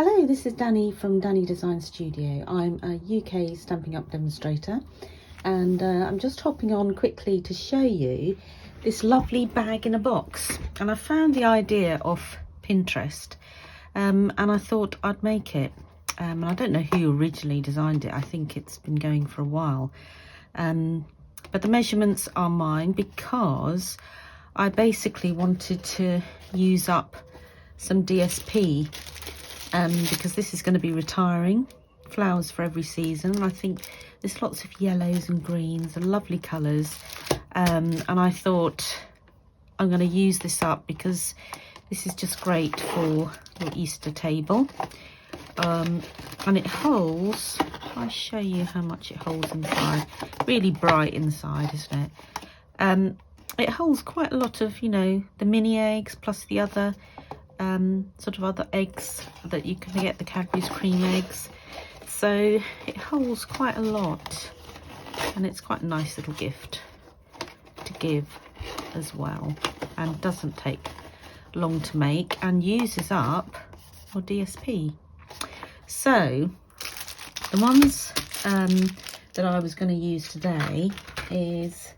Hello, this is Danny from Danny Design Studio. I'm a UK Stampin' Up demonstrator, and I'm just hopping on quickly to show you this lovely bag in a box. And I found the idea off Pinterest, and I thought I'd make it. And I don't know who originally designed it. I think it's been going for a while. But the measurements are mine because I basically wanted to use up some DSP. Because this is going to be retiring, flowers for every season. I think there's lots of yellows and greens and lovely colours, and I thought I'm going to use this up because this is just great for your Easter table. And it holds, I'll show you how much it holds inside. Really bright inside, isn't it? It holds quite a lot of, you know, the mini eggs plus the other sort of other eggs that you can get, the Cadbury's cream eggs. So it holds quite a lot, and it's quite a nice little gift to give as well, and doesn't take long to make and uses up your DSP. So the ones that I was going to use today is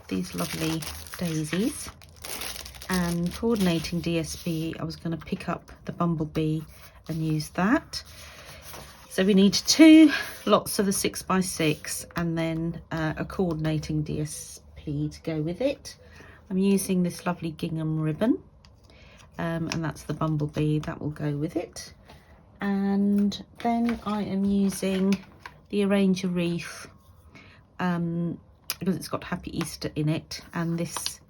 these lovely daisies. And coordinating DSP, I was going to pick up the bumblebee and use that. So we need 2 lots of the 6x6 and then a coordinating DSP to go with it. I'm using this lovely gingham ribbon, and that's the bumblebee that will go with it. And then I am using the Arrange a Wreath because it's got Happy Easter in it, and this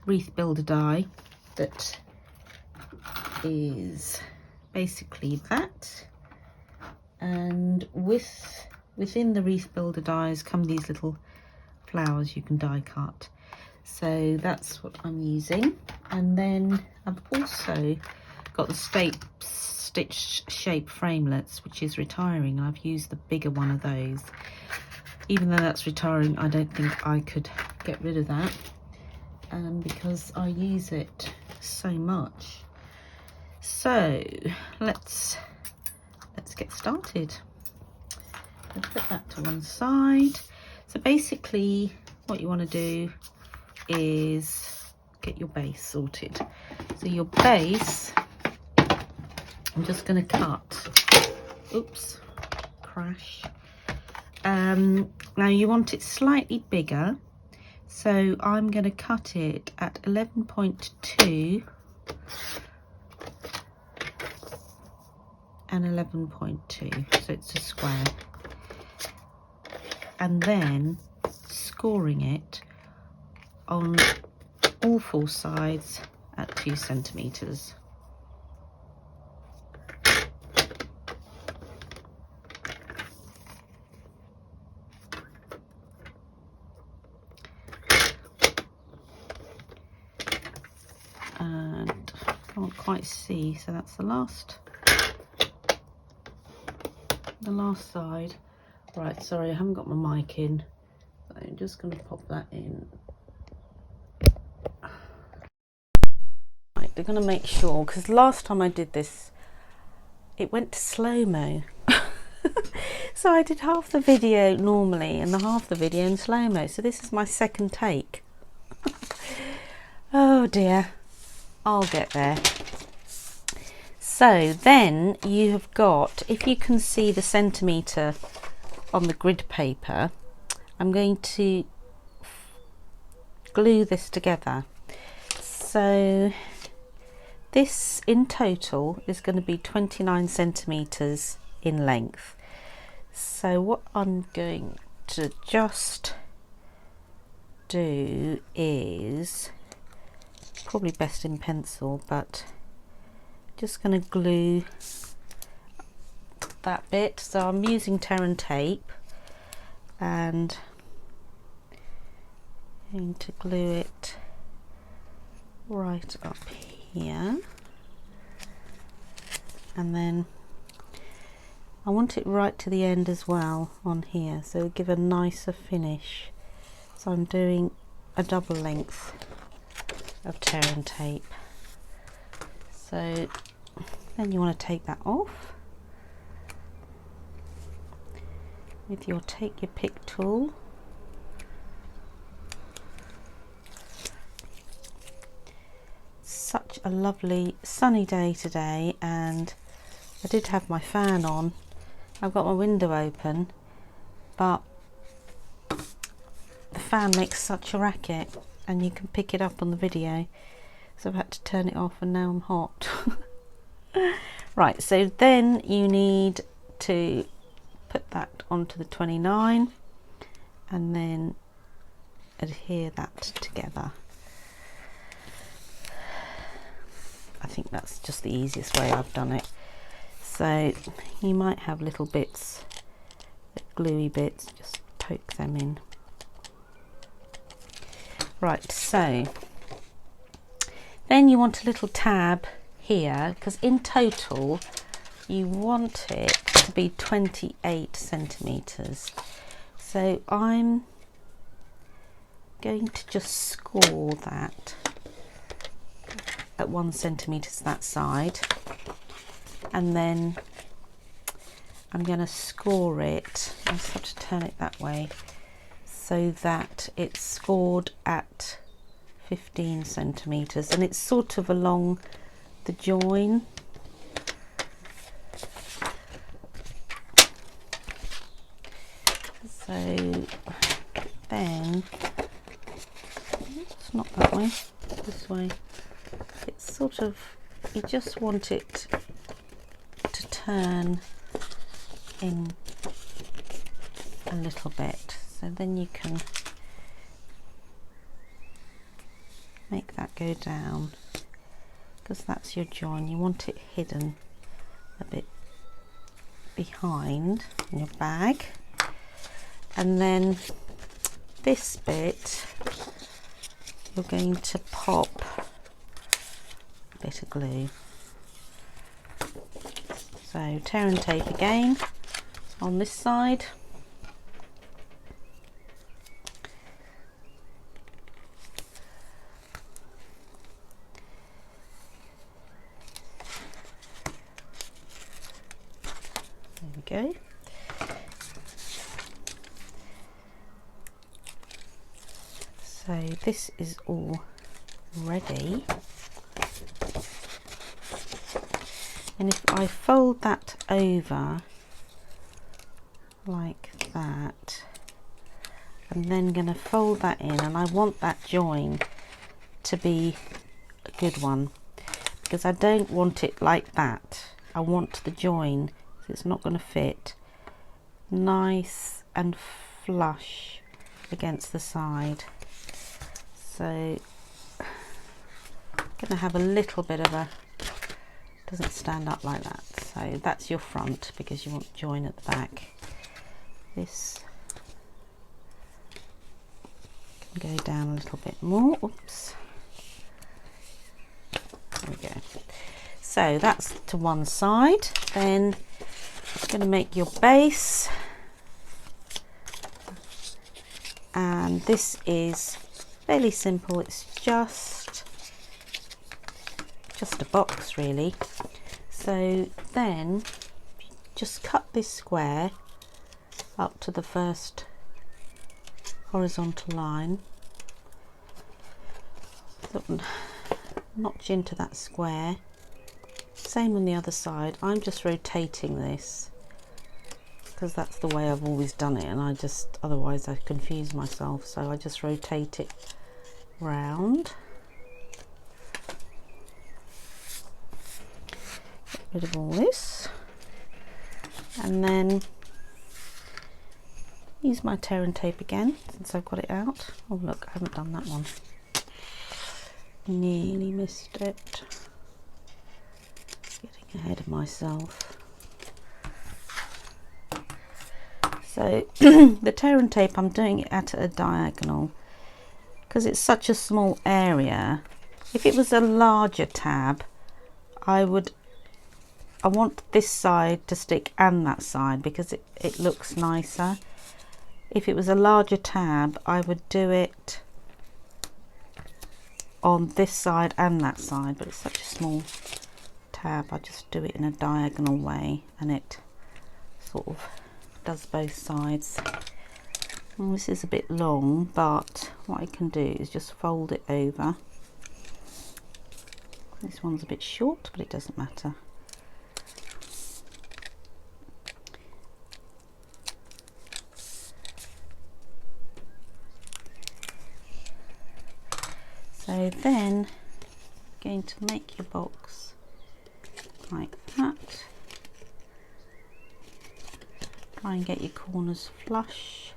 wreath builder die that is basically that. And within the wreath builder dies come these little flowers you can die cut. So that's what I'm using. And then I've also got the stitch shape framelets, which is retiring. I've used the bigger one of those. Even though that's retiring, I don't think I could get rid of that. Because I use it so much. So let's get started. I'll put that to one side. So basically what you want to do is get your base sorted. So your base, I'm just going to cut, oops, crash. Now you want it slightly bigger. So I'm going to cut it at 11.2 and 11.2, so it's a square. And then scoring it on all 4 sides at 2 centimetres. And I can't quite see, so that's the last side. Right, sorry, I haven't got my mic in, so I'm just going to pop that in. Right, they're going to make sure, because last time I did this it went to slow-mo. So I did half the video normally and the half the video in slow-mo, so this is my second take. Oh dear, I'll get there. So then you have got, if you can see the centimetre on the grid paper, I'm going to glue this together. So this in total is going to be 29 centimetres in length. So what I'm going to just do is, probably best in pencil, but just going to glue that bit. So I'm using tear and tape, and I'm going to glue it right up here, and then I want it right to the end as well on here, so give a nicer finish. So I'm doing a double length of tear and tape. So then you want to take that off with your take your pick tool. Such a lovely sunny day today, and I did have my fan on. I've got my window open, but the fan makes such a racket, and you can pick it up on the video, so I've had to turn it off, and now I'm hot. Right, so then you need to put that onto the 29 and then adhere that together. I think that's just the easiest way I've done it. So you might have little bits, gluey bits, just poke them in. Right, so then you want a little tab here, because in total you want it to be 28 centimeters. So I'm going to just score that at 1 centimeter that side, and then I'm going to score it. I just have to turn it that way so that it's scored at 15 centimeters, and it's sort of along the join. So then it's not that way, this way. It's sort of, you just want it to turn in a little bit, so then you can make that go down, because that's your join. You want it hidden a bit behind in your bag. And then this bit you're going to pop a bit of glue. So tear and tape again on this side. There we go. So this is all ready, and if I fold that over like that, I'm then going to fold that in, and I want that join to be a good one, because I don't want it like that. I want the join, so it's not going to fit, nice and flush against the side. So I'm going to have a little bit of a, doesn't stand up like that. So that's your front, because you want join at the back. This can go down a little bit more. Oops. There we go. So that's to one side. Then I'm going to make your base, and this is fairly simple. It's just a box really. So then just cut this square up to the first horizontal line, notch into that square. Same on the other side. I'm just rotating this because that's the way I've always done it, and otherwise I confuse myself, so I just rotate it round. Get rid of all this, and then use my tear and tape again since I've got it out. Oh look, I haven't done that one. Nearly missed it. Getting ahead of myself. So the tear and tape, I'm doing it at a diagonal because it's such a small area. If it was a larger tab, I want this side to stick and that side because it looks nicer. If it was a larger tab, I would do it on this side and that side, but it's such a small tab, I just do it in a diagonal way and it sort of does both sides. Well, this is a bit long, but what I can do is just fold it over. This one's a bit short, but it doesn't matter. So then going to make your box like that. Try and get your corners flush.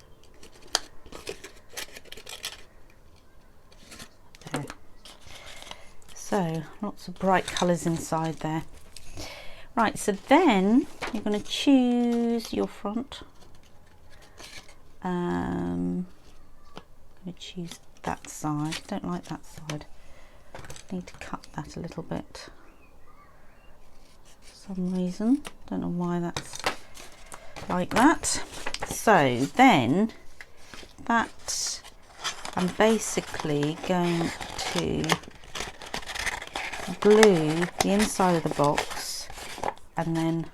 There. So lots of bright colours inside there. Right, so then you're going to choose your front. I'm going to choose that side. Don't like that side. Need to cut that a little bit for some reason. Don't know why that's like that. So then that I'm basically going to glue the inside of the box and then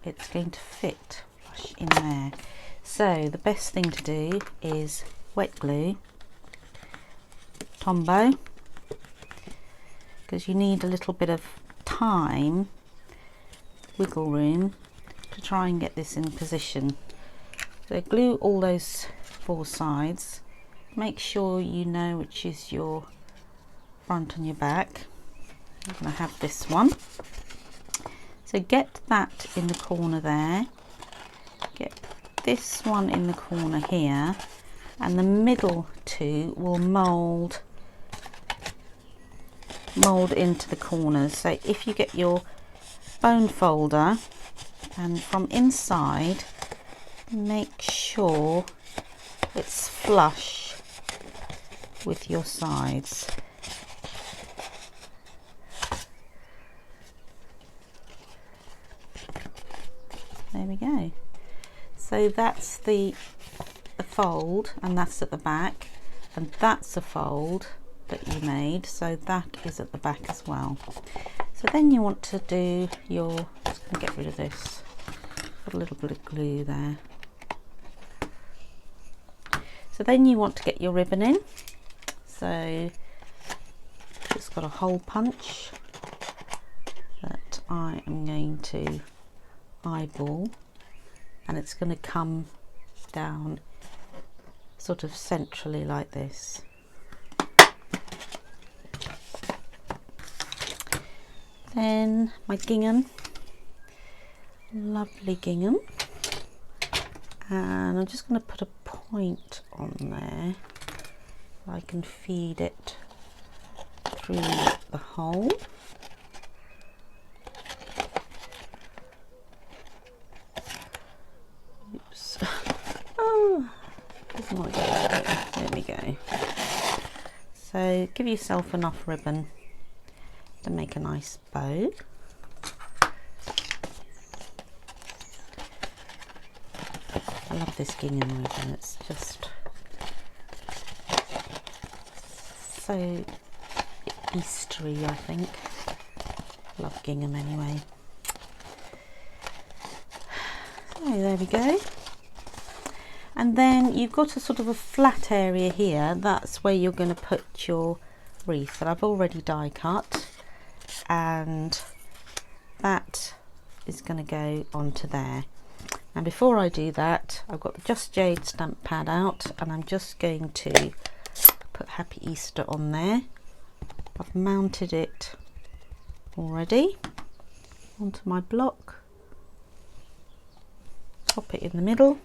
it's going to fit flush in there. So the best thing to do is wet glue, Tombow, because you need a little bit of time, wiggle room, to try and get this in position. So glue all those four sides. Make sure you know which is your front and your back. I'm going to have this one. So get that in the corner there. Get this one in the corner here, and the middle two will mould into the corners. So if you get your bone folder and from inside, make sure it's flush with your sides. There we go. So that's the fold, and that's at the back, and that's a fold that you made, so that is at the back as well. So then you want to do your, just going to get rid of this, put a little bit of glue there. So then you want to get your ribbon in. So just got a hole punch that I am going to eyeball, and it's going to come down sort of centrally like this. Then my gingham, lovely gingham, and I'm just going to put a point on there so I can feed it through the hole. Oops. Oh, doesn't like that. There we go. So give yourself enough ribbon to make a nice bow. I love this gingham ribbon, it's just so Eastery, I think. Love gingham anyway. So there we go. And then you've got a sort of a flat area here, that's where you're going to put your wreath that I've already die cut, and that is going to go onto there. And before I do that, I've got the Just Jade stamp pad out, and I'm just going to put Happy Easter on there. I've mounted it already onto my block, pop it in the middle,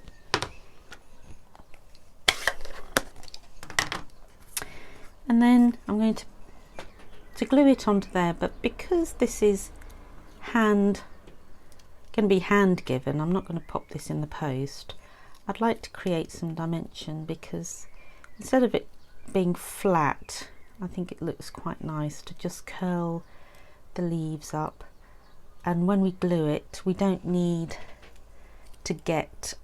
and then I'm going to glue it onto there. But because this is going to be hand given, I'm not going to pop this in the post. I'd like to create some dimension, because instead of it being flat, I think it looks quite nice to just curl the leaves up, and when we glue it we don't need to get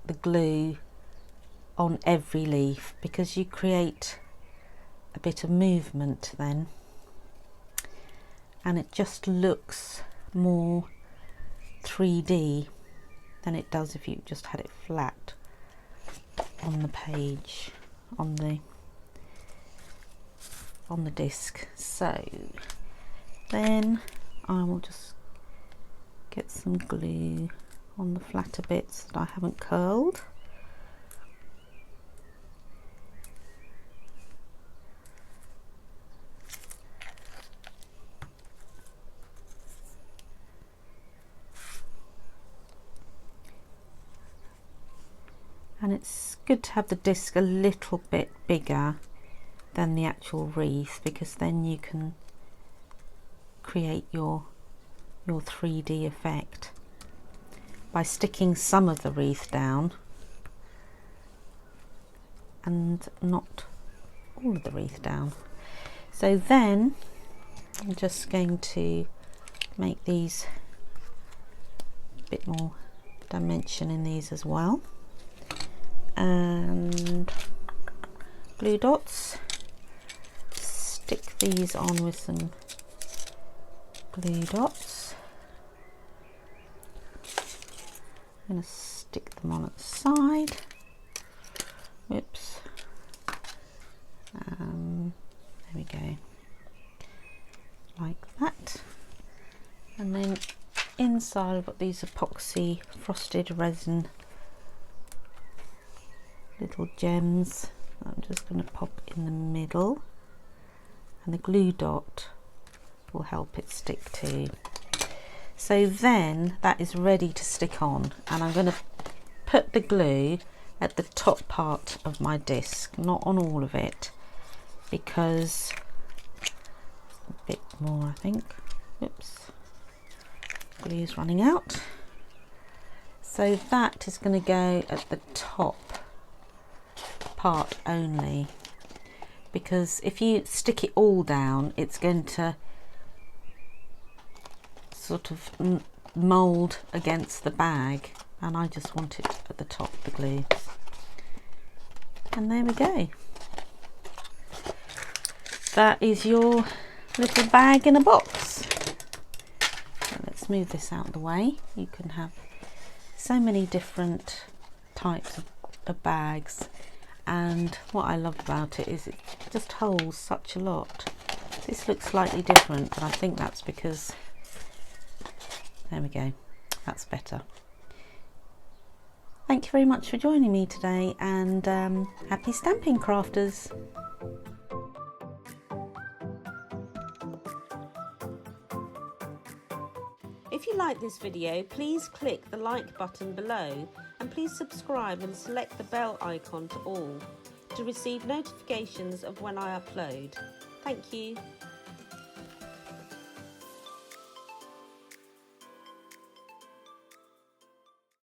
the glue on every leaf, because you create a bit of movement then, and it just looks more 3D than it does if you just had it flat on the page, on the disc. So then I will just get some glue on the flatter bits that I haven't curled. And it's good to have the disc a little bit bigger than the actual wreath, because then you can create your 3D effect by sticking some of the wreath down and not all of the wreath down. So then I'm just going to make these a bit more dimension in these as well, and glue dots, stick these on with some glue dots. I'm going to stick them on at the side. Whoops. There we go, like that. And then inside I've got these epoxy frosted resin little gems. I'm just going to pop in the middle, and the glue dot will help it stick to. So then that is ready to stick on, and I'm going to put the glue at the top part of my disc, not on all of it, because a bit more, I think. Oops, glue's running out. So that is going to go at the top part only, because if you stick it all down, it's going to sort of mould against the bag, and I just want it at the top, the glue. And there we go. That is your little bag in a box. So let's move this out of the way. You can have so many different types of bags, and what I love about it is it just holds such a lot. This looks slightly different, but I think that's because, there we go, that's better. Thank you very much for joining me today, and happy stamping, crafters. If you like this video, please click the like button below, and please subscribe and select the bell icon to all to receive notifications of when I upload. Thank you.